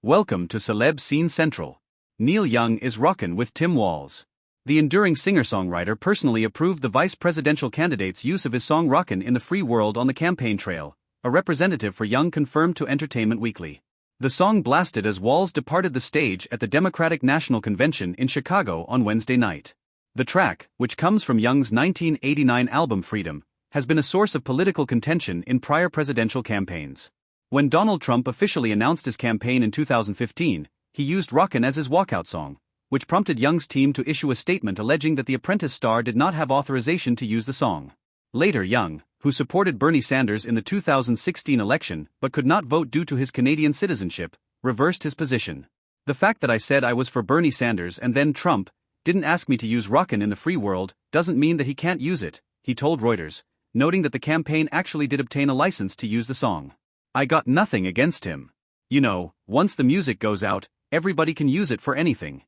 Welcome to Celeb Scene Central. Neil Young is rockin' with Tim Walz. The enduring singer-songwriter personally approved the vice presidential candidate's use of his song Rockin' in the free world on the campaign trail, a representative for Young confirmed to Entertainment Weekly. The song blasted as Walz departed the stage at the Democratic National Convention in Chicago on Wednesday night. The track, which comes from Young's 1989 album Freedom, has been a source of political contention in prior presidential campaigns. When Donald Trump officially announced his campaign in 2015, he used Rockin' as his walkout song, which prompted Young's team to issue a statement alleging that the Apprentice star did not have authorization to use the song. Later, Young, who supported Bernie Sanders in the 2016 election but could not vote due to his Canadian citizenship, reversed his position. "The fact that I said I was for Bernie Sanders and then Trump didn't ask me to use Rockin' in the free world doesn't mean that he can't use it," he told Reuters, noting that the campaign actually did obtain a license to use the song. "I got nothing against him. You know, once the music goes out, everybody can use it for anything."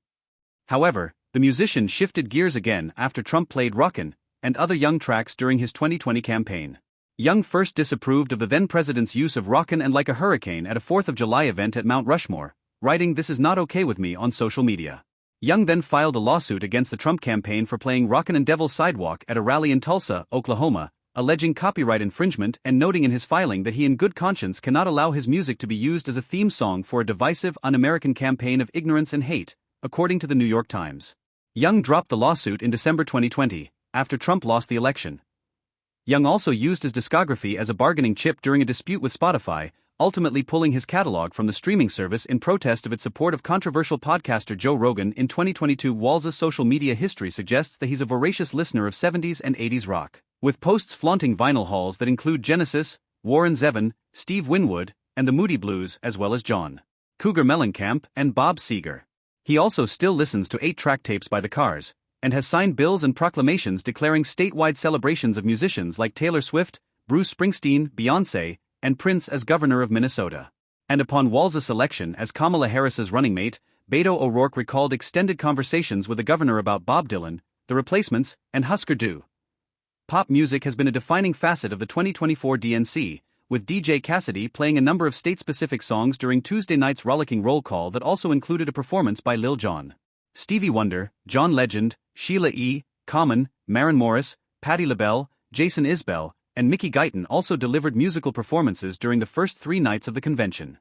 However, the musician shifted gears again after Trump played Rockin' and other Young tracks during his 2020 campaign. Young first disapproved of the then-president's use of Rockin' and Like a Hurricane at a 4th of July event at Mount Rushmore, writing "This is not okay with me" on social media. Young then filed a lawsuit against the Trump campaign for playing Rockin' and Devil's Sidewalk at a rally in Tulsa, Oklahoma, alleging copyright infringement and noting in his filing that he in good conscience cannot allow his music to be used as a theme song for a divisive, un-American campaign of ignorance and hate, according to the New York Times. Young dropped the lawsuit in December 2020, after Trump lost the election. Young also used his discography as a bargaining chip during a dispute with Spotify, ultimately pulling his catalog from the streaming service in protest of its support of controversial podcaster Joe Rogan in 2022. Walz's social media history suggests that he's a voracious listener of 70s and 80s rock, with posts flaunting vinyl hauls that include Genesis, Warren Zevon, Steve Winwood, and the Moody Blues, as well as John Cougar Mellencamp and Bob Seger. He also still listens to 8-track tapes by the Cars, and has signed bills and proclamations declaring statewide celebrations of musicians like Taylor Swift, Bruce Springsteen, Beyoncé, and Prince as governor of Minnesota. And upon Walz's selection as Kamala Harris's running mate, Beto O'Rourke recalled extended conversations with the governor about Bob Dylan, The Replacements, and Husker Du. Pop music has been a defining facet of the 2024 DNC, with DJ Cassidy playing a number of state-specific songs during Tuesday night's rollicking roll call that also included a performance by Lil Jon. Stevie Wonder, John Legend, Sheila E., Common, Maren Morris, Patti LaBelle, Jason Isbell, and Mickey Guyton also delivered musical performances during the first 3 nights of the convention.